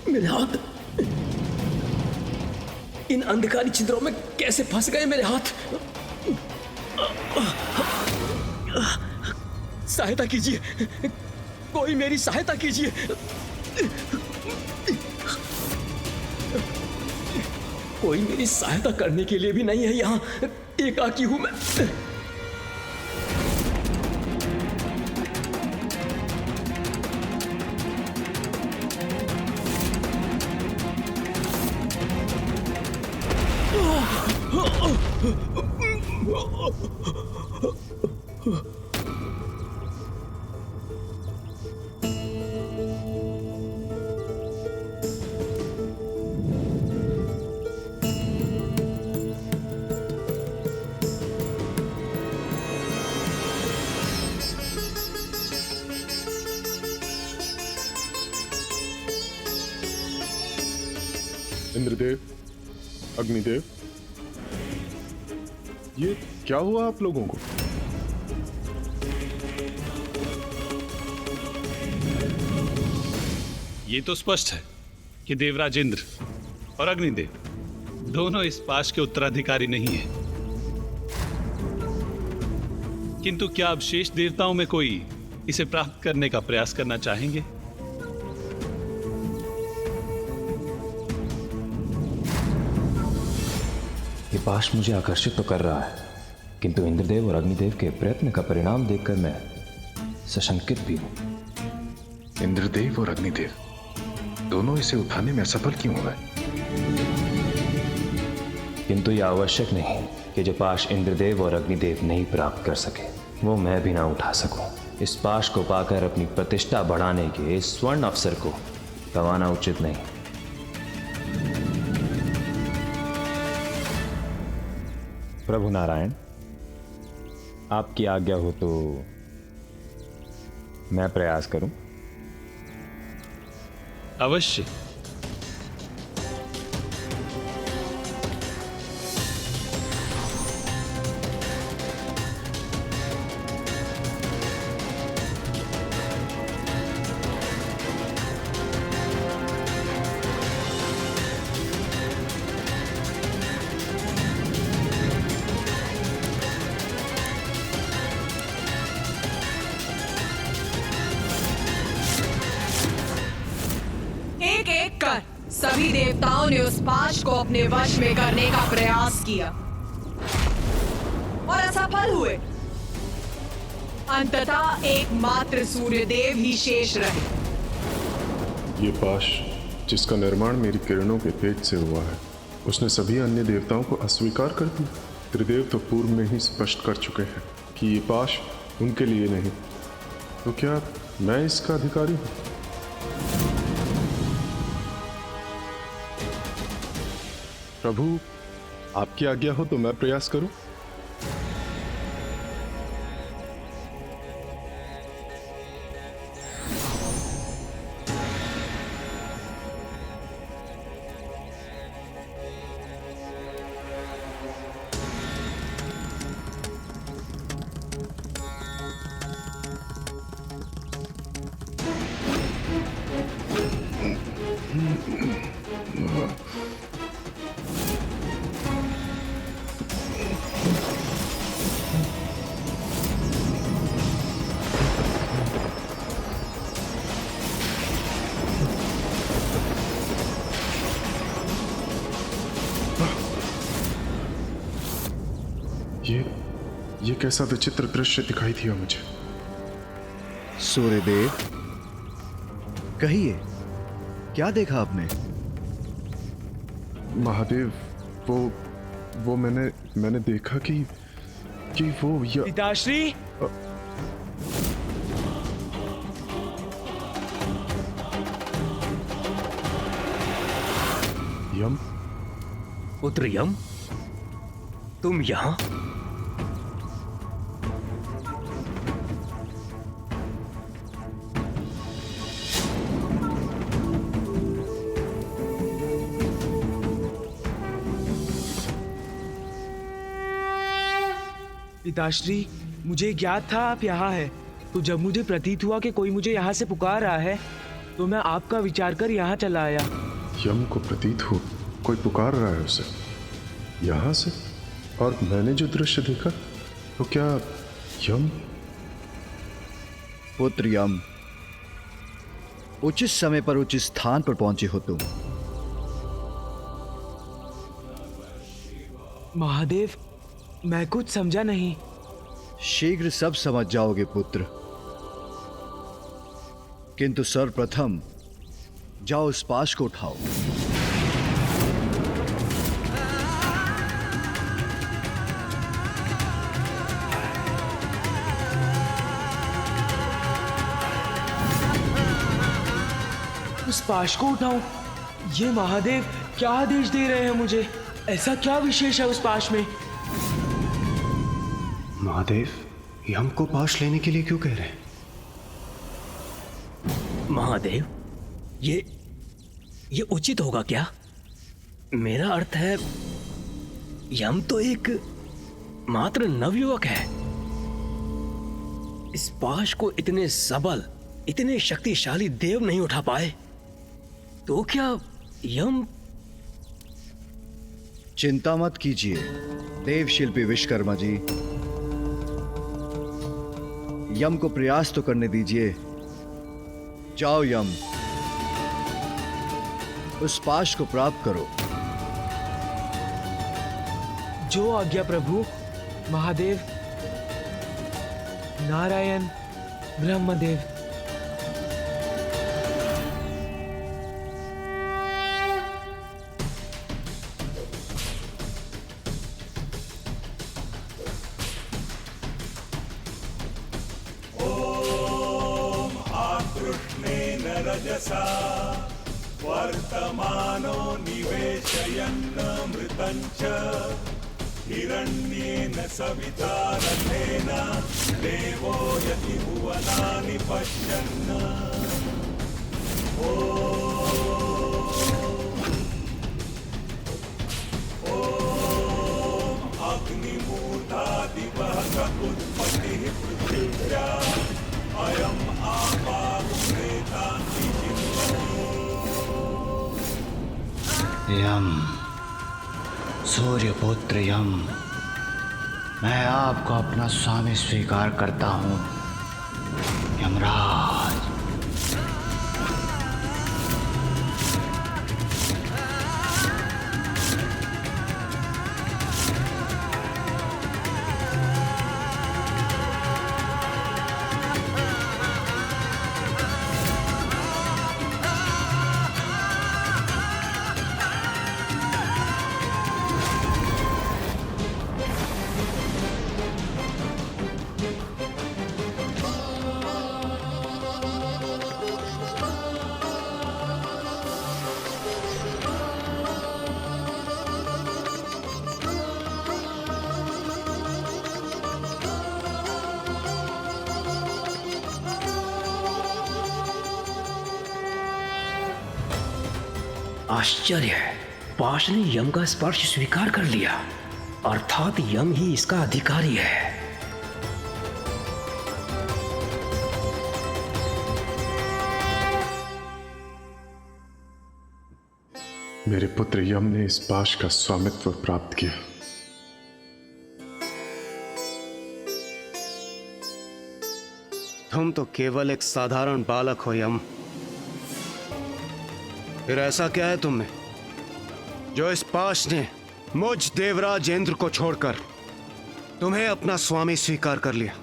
मेरे हाथ इन अंधकारी छिद्रों में कैसे फंस गए मेरे हाथ? सहायता कीजिए, कोई मेरी सहायता कीजिए। कोई मेरी सहायता करने के लिए भी नहीं है यहाँ। एकाकी हूं मैं। इंद्रदेव, अग्निदेव, ये क्या हुआ आप लोगों को? ये तो स्पष्ट है कि देवराज इंद्र और अग्निदेव दोनों इस पाश के उत्तराधिकारी नहीं हैं। किंतु क्या अब शेष देवताओं में कोई इसे प्राप्त करने का प्रयास करना चाहेंगे? ये पाश मुझे आकर्षित तो कर रहा है, किंतु इंद्रदेव और अग्निदेव के प्रयत्न का परिणाम देखकर मैं सशंकित भी हूं। इंद्रदेव और अग्निदेव दोनों इसे उठाने में असफल क्यों हुए? किंतु यह आवश्यक नहीं कि जो पाश इंद्रदेव और अग्निदेव नहीं प्राप्त कर सके वो मैं भी ना उठा सकूं। इस पाश को पाकर अपनी प्रतिष्ठा बढ़ाने के इस स्वर्ण अवसर को गंवाना उचित नहीं। प्रभु नारायण, आपकी आज्ञा हो तो मैं प्रयास करूं। अवश्य। एक एक कर सभी देवताओं ने उस पाश को अपने वश में करने का प्रयास किया और असफल हुए। अंततः एकमात्र सूर्यदेव ही शेष रहे। ये पाश जिसका निर्माण मेरी किरणों के तेज से हुआ है, उसने सभी अन्य देवताओं को अस्वीकार कर दिया। त्रिदेव तो पूर्व में ही स्पष्ट कर चुके हैं कि ये पाश उनके लिए नहीं, तो क्या मैं इसका अधिकारी हूं? प्रभु, आपकी आज्ञा हो तो मैं प्रयास करूं। ये कैसा विचित्र दृश्य दिखाई दिया मुझे। सूर्यदेव, कहिए, क्या देखा आपने? महादेव, वो मैंने देखा कि वो पिताश्री, यम, पुत्र यम, तुम यहाँ? पिताश्री, मुझे ज्ञात था आप यहाँ हैं, तो जब मुझे प्रतीत हुआ कि कोई मुझे यहाँ से पुकार रहा है, तो मैं आपका विचार कर यहाँ चला आया। यम को प्रतीत हो कोई पुकार रहा है उसे यहाँ से, और मैंने जो दृश्य देखा, तो क्या यम? पुत्र यम, उचित समय पर उचित स्थान पर पहुंचे हो तुम। महादेव, मैं कुछ समझा नहीं। शीघ्र सब समझ जाओगे पुत्र, किंतु सर्वप्रथम जाओ उस पाश को उठाओ। उस पाश को उठाऊं? ये महादेव क्या आदेश दे रहे हैं मुझे? ऐसा क्या विशेष है उस पाश में? महादेव, यम को पाश लेने के लिए क्यों कह रहे हैं? महादेव, ये उचित होगा क्या? मेरा अर्थ है, यम तो एक मात्र नवयुवक है। इस पाश को इतने सबल, इतने शक्तिशाली देव नहीं उठा पाए, तो क्या यम? चिंता मत कीजिए देव शिल्पी विश्वकर्मा जी, यम को प्रयास तो करने दीजिए। जाओ यम, उस पाश को प्राप्त करो। जो आज्ञा प्रभु। महादेव, नारायण, ब्रह्मदेव। रजसा वर्तमानो निवेशयन्नमृतञ्च हिरण्येन सविता रथेन देवो यति भुवनानि पश्यन्। ॐ अग्निमूर्धादिवः उत्पत्तिः पृथिव्या अयम् आपादुरेतान्ति। यम, सूर्यपुत्र यम, मैं आपको अपना स्वामी स्वीकार करता हूँ। यमराज, आश्चर्य है, पाश ने यम का स्पर्श स्वीकार कर लिया, अर्थात यम ही इसका अधिकारी है। मेरे पुत्र यम ने इस पाश का स्वामित्व प्राप्त किया। तुम तो केवल एक साधारण बालक हो यम। फिर ऐसा क्या है तुम में जो इस पाश ने मुझ देवराज इंद्र को छोड़कर तुम्हें अपना स्वामी स्वीकार कर लिया?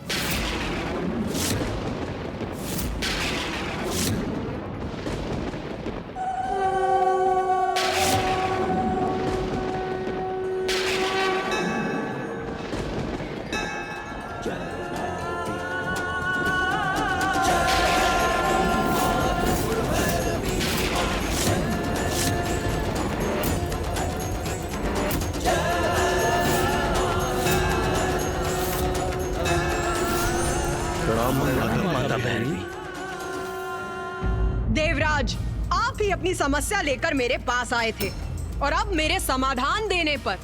देवराज, आप ही अपनी समस्या लेकर मेरे पास आए थे और अब मेरे समाधान देने पर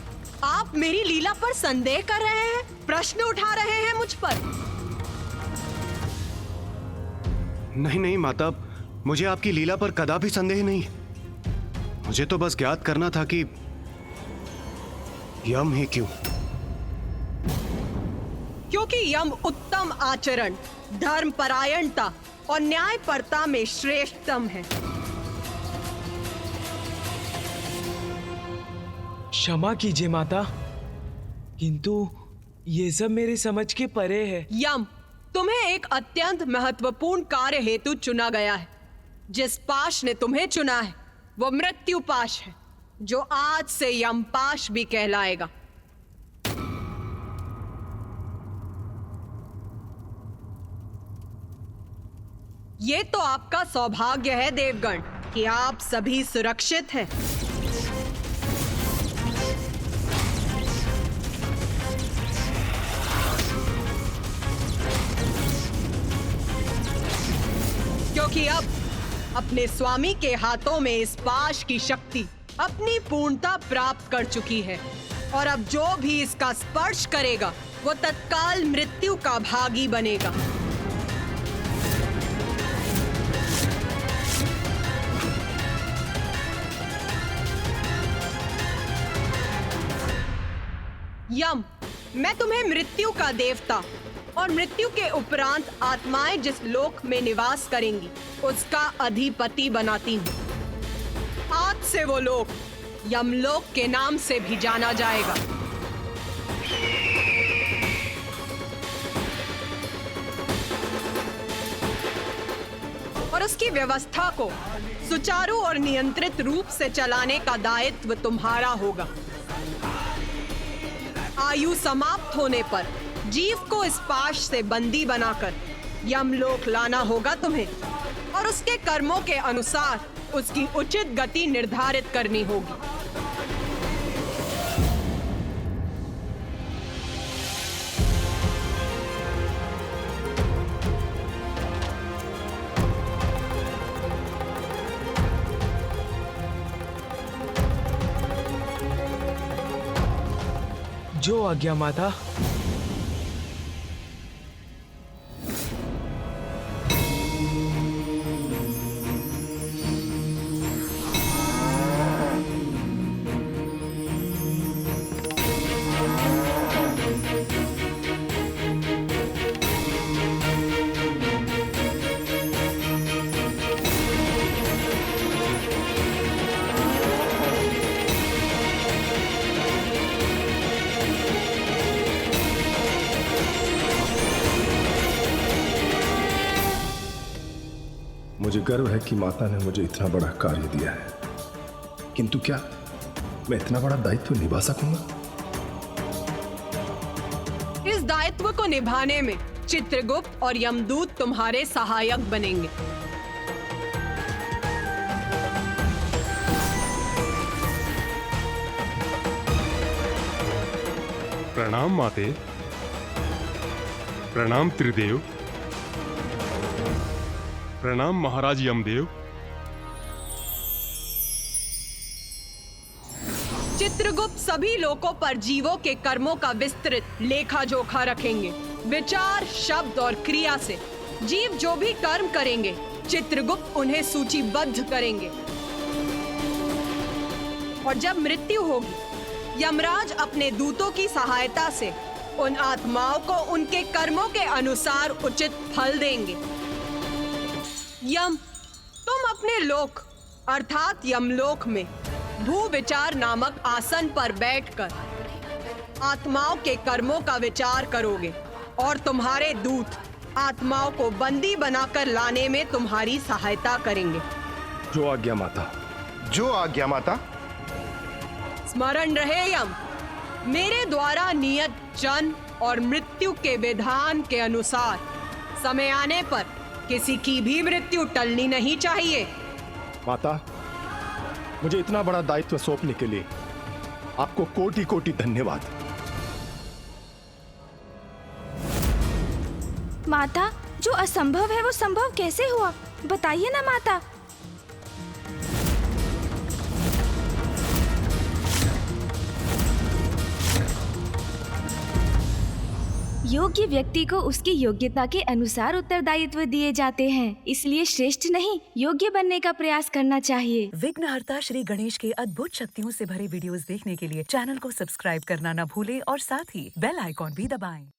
आप मेरी लीला पर संदेह कर रहे हैं, प्रश्न उठा रहे हैं मुझ पर। नहीं नहीं माता, मुझे आपकी लीला पर कदापि संदेह नहीं है। मुझे तो बस ज्ञात करना था कि यम ही क्यों? क्योंकि यम उत्तम आचरण, धर्मपरायणता और न्यायपरता में श्रेष्ठतम है। क्षमा कीजिए माता, किंतु ये सब मेरे समझ के परे है। यम, तुम्हें एक अत्यंत महत्वपूर्ण कार्य हेतु चुना गया है। जिस पाश ने तुम्हें चुना है वो मृत्यु पाश है, जो आज से यम पाश भी कहलाएगा। ये तो आपका सौभाग्य है देवगण कि आप सभी सुरक्षित हैं। क्योंकि अब अपने स्वामी के हाथों में इस पाश की शक्ति अपनी पूर्णता प्राप्त कर चुकी है और अब जो भी इसका स्पर्श करेगा वो तत्काल मृत्यु का भागी बनेगा। यम, मैं तुम्हें मृत्यु का देवता और मृत्यु के उपरांत आत्माएं जिस लोक में निवास करेंगी उसका अधिपति बनाती हूँ। आज से वो लोक यमलोक के नाम से भी जाना जाएगा। और उसकी व्यवस्था को सुचारू और नियंत्रित रूप से चलाने का दायित्व तुम्हारा होगा। आयु समाप्त होने पर जीव को इस पाश से बंदी बनाकर यमलोक लाना होगा तुम्हें और उसके कर्मों के अनुसार उसकी उचित गति निर्धारित करनी होगी। जो आज्ञा माता। मुझे गर्व है कि माता ने मुझे इतना बड़ा कार्य दिया है, किंतु क्या मैं इतना बड़ा दायित्व निभा सकूंगा? इस दायित्व को निभाने में चित्रगुप्त और यमदूत तुम्हारे सहायक बनेंगे। प्रणाम माते। प्रणाम त्रिदेव। प्रणाम महाराज यमदेव। चित्रगुप्त सभी लोकों पर जीवों के कर्मों का विस्तृत लेखा जोखा रखेंगे। विचार, शब्द और क्रिया से जीव जो भी कर्म करेंगे, चित्रगुप्त उन्हें सूचीबद्ध करेंगे। और जब मृत्यु होगी, यमराज अपने दूतों की सहायता से उन आत्माओं को उनके कर्मों के अनुसार उचित फल देंगे। यम, तुम अपने लोक अर्थात यमलोक में भू विचार नामक आसन पर बैठकर आत्माओं के कर्मों का विचार करोगे और तुम्हारे दूत आत्माओं को बंदी बनाकर लाने में तुम्हारी सहायता करेंगे। जो आज्ञा माता। जो आज्ञा माता। स्मरण रहे यम, मेरे द्वारा नियत जन्म और मृत्यु के विधान के अनुसार समय आने पर किसी की भी मृत्यु टलनी नहीं चाहिए। माता, मुझे इतना बड़ा दायित्व सौंपने के लिए आपको कोटि कोटि धन्यवाद। माता, जो असंभव है वो संभव कैसे हुआ, बताइए ना माता। योग्य व्यक्ति को उसकी योग्यता के अनुसार उत्तरदायित्व दिए जाते हैं, इसलिए श्रेष्ठ नहीं, योग्य बनने का प्रयास करना चाहिए। विघ्नहर्ता श्री गणेश के अद्भुत शक्तियों से भरे वीडियोस देखने के लिए चैनल को सब्सक्राइब करना न भूलें और साथ ही बेल आइकॉन भी दबाएं।